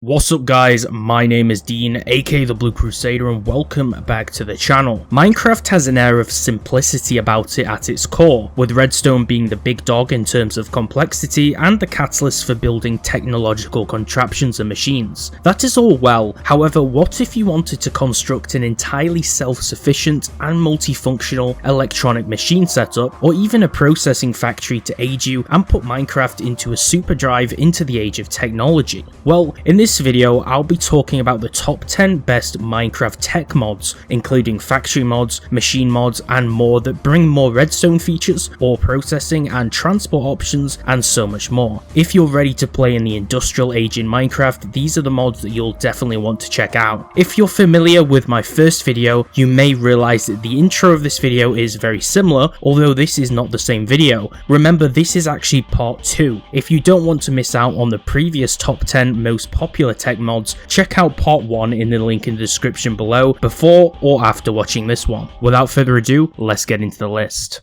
What's up guys, my name is Dean, aka the Blue Crusader, and welcome back to the channel. Minecraft has an air of simplicity about it at its core, with redstone being the big dog in terms of complexity and the catalyst for building technological contraptions and machines. That is all well, however, what if you wanted to construct an entirely self-sufficient and multifunctional electronic machine setup, or even a processing factory to aid you and put Minecraft into a super drive into the age of technology? Well, in this video, I'll be talking about the top 10 best Minecraft tech mods, including factory mods, machine mods, and more that bring more redstone features, ore processing and transport options, and so much more. If you're ready to play in the industrial age in Minecraft, these are the mods that you'll definitely want to check out. If you're familiar with my first video, you may realize that the intro of this video is very similar, although this is not the same video. Remember, this is actually part 2. If you don't want to miss out on the previous top 10 most popular tech mods, check out part 1 in the link in the description below before or after watching this one. Without further ado, let's get into the list.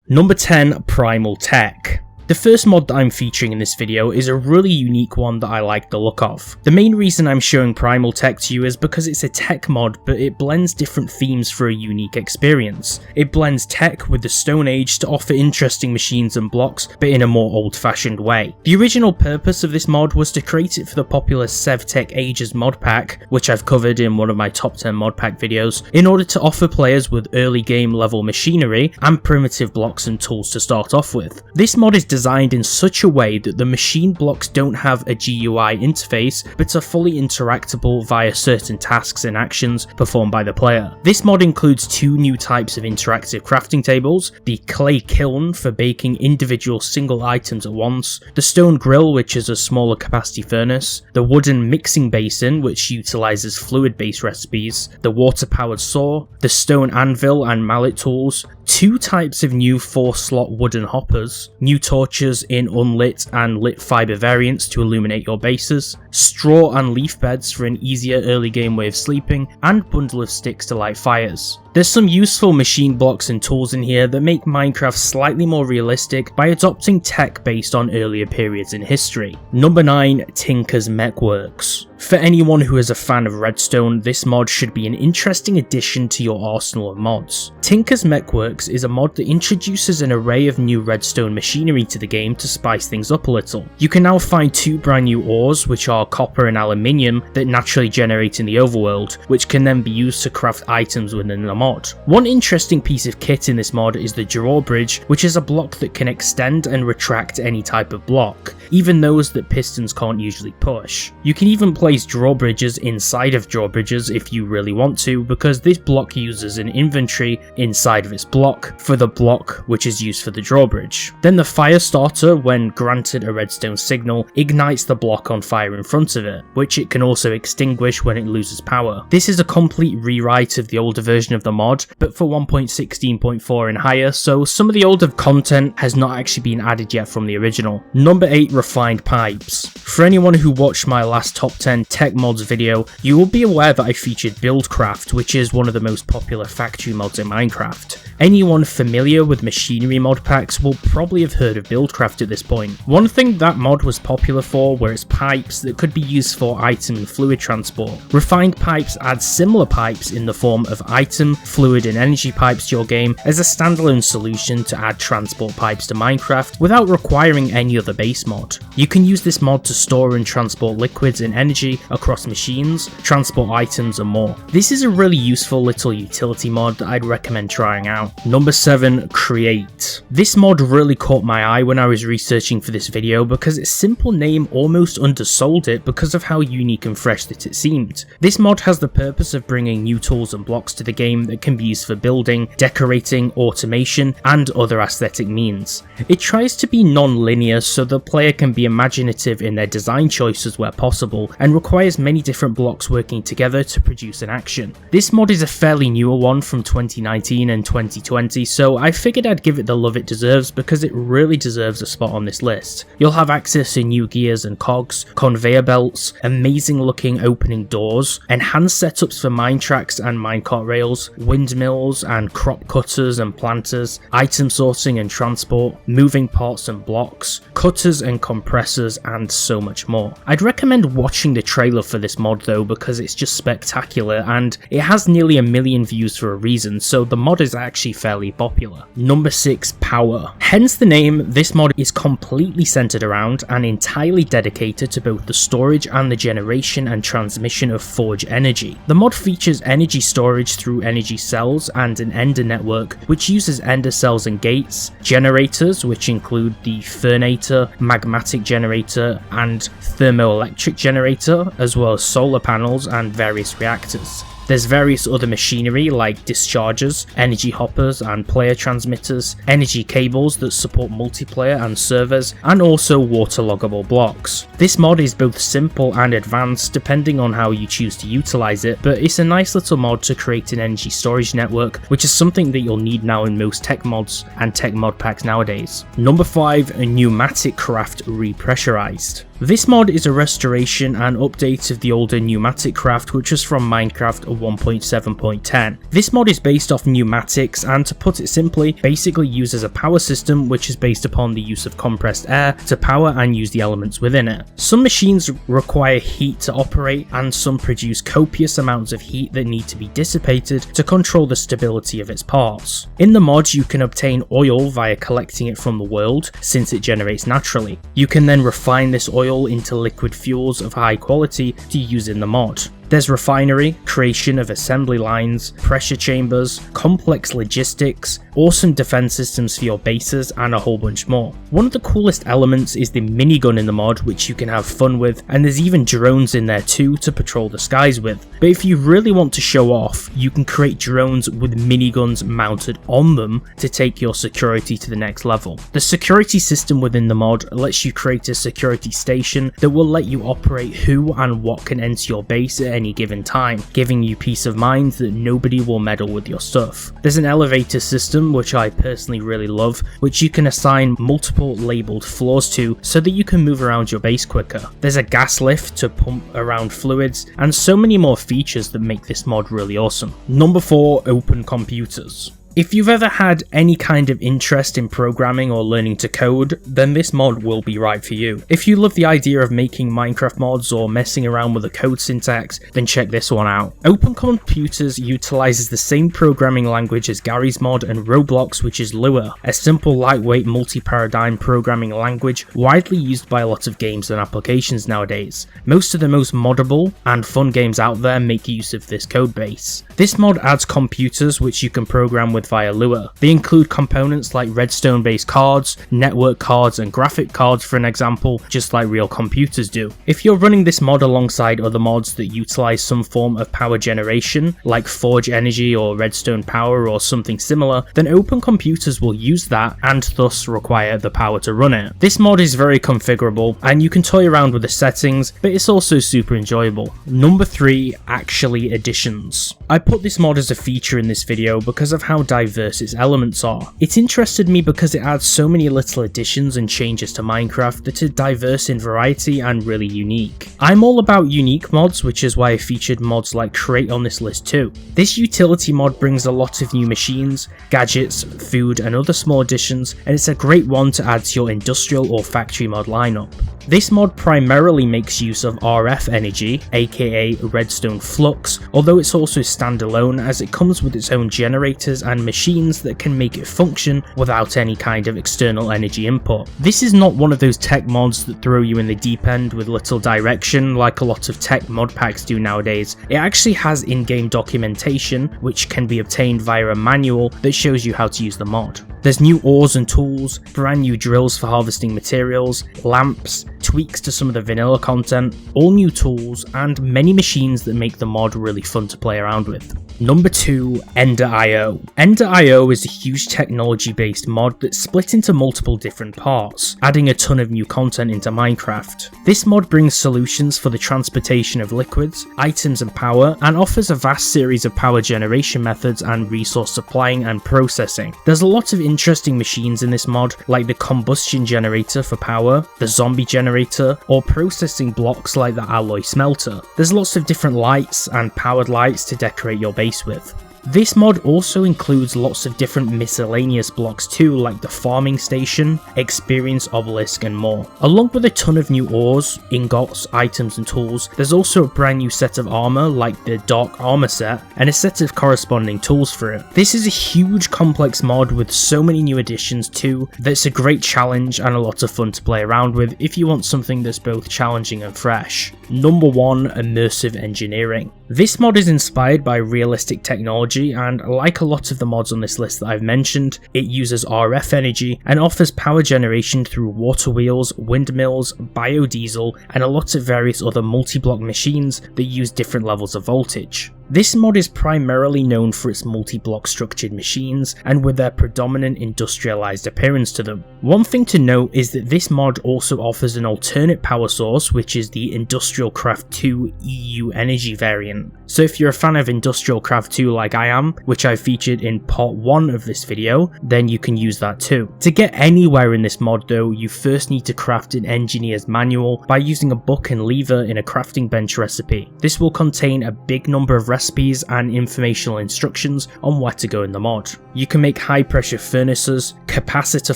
Number 10, Primal Tech. The first mod that I'm featuring in this video is a really unique one that I like the look of. The main reason I'm showing Primal Tech to you is because it's a tech mod, but it blends different themes for a unique experience. It blends tech with the Stone Age to offer interesting machines and blocks, but in a more old-fashioned way. The original purpose of this mod was to create it for the popular SevTech Ages mod pack, which I've covered in one of my top 10 mod pack videos, in order to offer players with early game level machinery and primitive blocks and tools to start off with. This mod is designed in such a way that the machine blocks don't have a GUI interface, but are fully interactable via certain tasks and actions performed by the player. This mod includes 2 new types of interactive crafting tables: the clay kiln for baking individual single items at once, the stone grill, which is a smaller capacity furnace, the wooden mixing basin, which utilizes fluid based recipes, the water powered saw, the stone anvil and mallet tools, 2 types of new 4-slot wooden hoppers, new torches in unlit and lit fiber variants to illuminate your bases, straw and leaf beds for an easier early game way of sleeping, and bundle of sticks to light fires. There's some useful machine blocks and tools in here that make Minecraft slightly more realistic by adopting tech based on earlier periods in history. Number 9, Tinker's Mechworks. For anyone who is a fan of redstone, this mod should be an interesting addition to your arsenal of mods. Tinker's Mechworks is a mod that introduces an array of new redstone machinery to the game to spice things up a little. You can now find 2 brand new ores, which are copper and aluminium, that naturally generate in the overworld, which can then be used to craft items within the mod. One interesting piece of kit in this mod is the drawbridge, which is a block that can extend and retract any type of block, even those that pistons can't usually push. You can even place drawbridges inside of drawbridges if you really want to, because this block uses an inventory inside of its block for the block which is used for the drawbridge. Then the fire starter, when granted a redstone signal, ignites the block on fire in front of it, which it can also extinguish when it loses power. This is a complete rewrite of the older version of the mod, but for 1.16.4 and higher, so some of the older content has not actually been added yet from the original. Number 8, Refined Pipes. For anyone who watched my last top 10 tech mods video, you will be aware that I featured BuildCraft, which is one of the most popular factory mods in Minecraft. Anyone familiar with machinery mod packs will probably have heard of BuildCraft at this point. One thing that mod was popular for were its pipes that could be used for item and fluid transport. Refined Pipes adds similar pipes in the form of item, fluid and energy pipes to your game as a standalone solution to add transport pipes to Minecraft without requiring any other base mod. You can use this mod to store and transport liquids and energy across machines, transport items and more. This is a really useful little utility mod that I'd recommend trying out. Number 7, Create. This mod really caught my eye when I was researching for this video because its simple name almost undersold it because of how unique and fresh that it seemed. This mod has the purpose of bringing new tools and blocks to the game that can be used for building, decorating, automation, and other aesthetic means. It tries to be non-linear so the player can be imaginative in their design choices where possible, and requires many different blocks working together to produce an action. This mod is a fairly newer one from 2019 and 2020, so I figured I'd give it the love it deserves because it really deserves a spot on this list. You'll have access to new gears and cogs, conveyor belts, amazing looking opening doors, enhanced setups for mine tracks and minecart rails, windmills and crop cutters and planters, item sorting and transport, moving parts and blocks, cutters and compressors, and so much more. I'd recommend watching the trailer for this mod though, because it's just spectacular and it has nearly 1 million views for a reason, so the mod is actually fairly popular. Number 6, Powah. Hence the name, this mod is completely centered around and entirely dedicated to both the storage and the generation and transmission of forge energy. The mod features energy storage through energy cells and an ender network which uses ender cells and gates, generators which include the fernator, magmatic generator and thermoelectric generator, as well as solar panels and various reactors. There's various other machinery like dischargers, energy hoppers and player transmitters, energy cables that support multiplayer and servers, and also waterloggable blocks. This mod is both simple and advanced depending on how you choose to utilize it, but it's a nice little mod to create an energy storage network, which is something that you'll need now in most tech mods and tech mod packs nowadays. Number 5, PneumaticCraft Repressurized. This mod is a restoration and update of the older PneumaticCraft, which was from Minecraft 1.7.10. This mod is based off pneumatics and, to put it simply, basically uses a power system which is based upon the use of compressed air to power and use the elements within it. Some machines require heat to operate and some produce copious amounts of heat that need to be dissipated to control the stability of its parts. In the mod you can obtain oil via collecting it from the world, since it generates naturally. You can then refine this oil into liquid fuels of high quality to use in the mod. There's refinery, creation of assembly lines, pressure chambers, complex logistics, awesome defense systems for your bases, and a whole bunch more. One of the coolest elements is the minigun in the mod, which you can have fun with, and there's even drones in there too to patrol the skies with. But if you really want to show off, you can create drones with miniguns mounted on them to take your security to the next level. The security system within the mod lets you create a security station that will let you operate who and what can enter your base at any given time, giving you peace of mind that nobody will meddle with your stuff. There's an elevator system, which I personally really love, which you can assign multiple labelled floors to so that you can move around your base quicker. There's a gas lift to pump around fluids, and so many more features that make this mod really awesome. Number 4, OpenComputers. If you've ever had any kind of interest in programming or learning to code, then this mod will be right for you. If you love the idea of making Minecraft mods or messing around with the code syntax, then check this one out. OpenComputers utilizes the same programming language as Gary's mod and Roblox, which is Lua, a simple, lightweight, multi-paradigm programming language widely used by a lot of games and applications nowadays. Most of the most moddable and fun games out there make use of this code base. This mod adds computers which you can program with via Lua. They include components like redstone based cards, network cards and graphic cards for an example, just like real computers do. If you're running this mod alongside other mods that utilize some form of power generation, like Forge Energy or Redstone Power or something similar, then OpenComputers will use that and thus require the power to run it. This mod is very configurable and you can toy around with the settings, but it's also super enjoyable. Number 3, Actually Additions. I put this mod as a feature in this video because of how diverse its elements are. It interested me because it adds so many little additions and changes to Minecraft that are diverse in variety and really unique. I'm all about unique mods, which is why I featured mods like Create on this list too. This utility mod brings a lot of new machines, gadgets, food and other small additions, and it's a great one to add to your industrial or factory mod lineup. This mod primarily makes use of RF energy, aka redstone flux, although it's also standalone as it comes with its own generators and machines that can make it function without any kind of external energy input. This is not one of those tech mods that throw you in the deep end with little direction like a lot of tech mod packs do nowadays. It actually has in-game documentation which can be obtained via a manual that shows you how to use the mod. There's new ores and tools, brand new drills for harvesting materials, lamps, tweaks to some of the vanilla content, all new tools, and many machines that make the mod really fun to play around with. Number 2, Ender.io. Ender.io is a huge technology-based mod that's split into multiple different parts, adding a ton of new content into Minecraft. This mod brings solutions for the transportation of liquids, items and power, and offers a vast series of power generation methods and resource supplying and processing. There's a lot of interesting machines in this mod, like the combustion generator for power, the zombie generator, or processing blocks like the alloy smelter. There's lots of different lights and powered lights to decorate your base with. This mod also includes lots of different miscellaneous blocks too, like the farming station, experience obelisk and more. Along with a ton of new ores, ingots, items and tools, there's also a brand new set of armor like the dark armor set and a set of corresponding tools for it. This is a huge complex mod with so many new additions too, that's a great challenge and a lot of fun to play around with if you want something that's both challenging and fresh. Number 1, Immersive Engineering. This mod is inspired by realistic technology, and like a lot of the mods on this list that I've mentioned, it uses RF energy and offers power generation through water wheels, windmills, biodiesel, and a lot of various other multi-block machines that use different levels of voltage. This mod is primarily known for its multi-block structured machines and with their predominant industrialized appearance to them. One thing to note is that this mod also offers an alternate power source, which is the IndustrialCraft 2 EU Energy variant. So if you're a fan of IndustrialCraft 2 like I am, which I featured in part 1 of this video, then you can use that too. To get anywhere in this mod though, you first need to craft an engineer's manual by using a book and lever in a crafting bench recipe. This will contain a big number of recipes and informational instructions on where to go in the mod. You can make high pressure furnaces, capacitor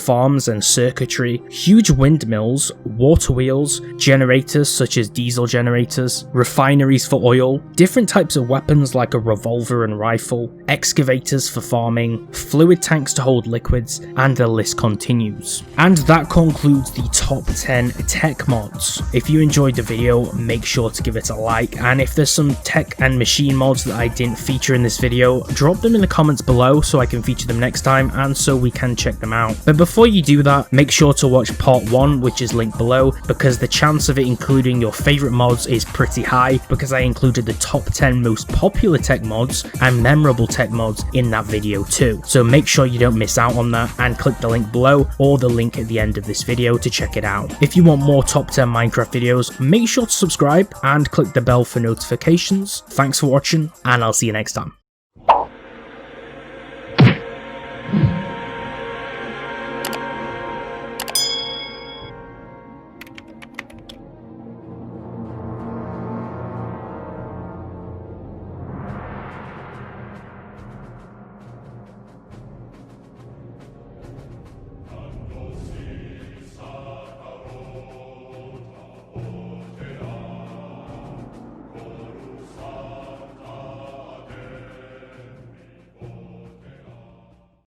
farms and circuitry, huge windmills, water wheels, generators such as diesel generators, refineries for oil, different types of weapons like a revolver and rifle, excavators for farming, fluid tanks to hold liquids, and the list continues. And that concludes the top 10 tech mods. If you enjoyed the video, make sure to give it a like, and if there's some tech and machine mods that I didn't feature in this video, drop them in the comments below so I can feature them next time and so we can check them out. But before you do that, make sure to watch part 1, which is linked below, because the chance of it including your favourite mods is pretty high, because I included the top 10 most popular tech mods and memorable tech mods in that video too. So make sure you don't miss out on that and click the link below or the link at the end of this video to check it out. If you want more top 10 Minecraft videos, make sure to subscribe and click the bell for notifications. Thanks for watching, and I'll see you next time.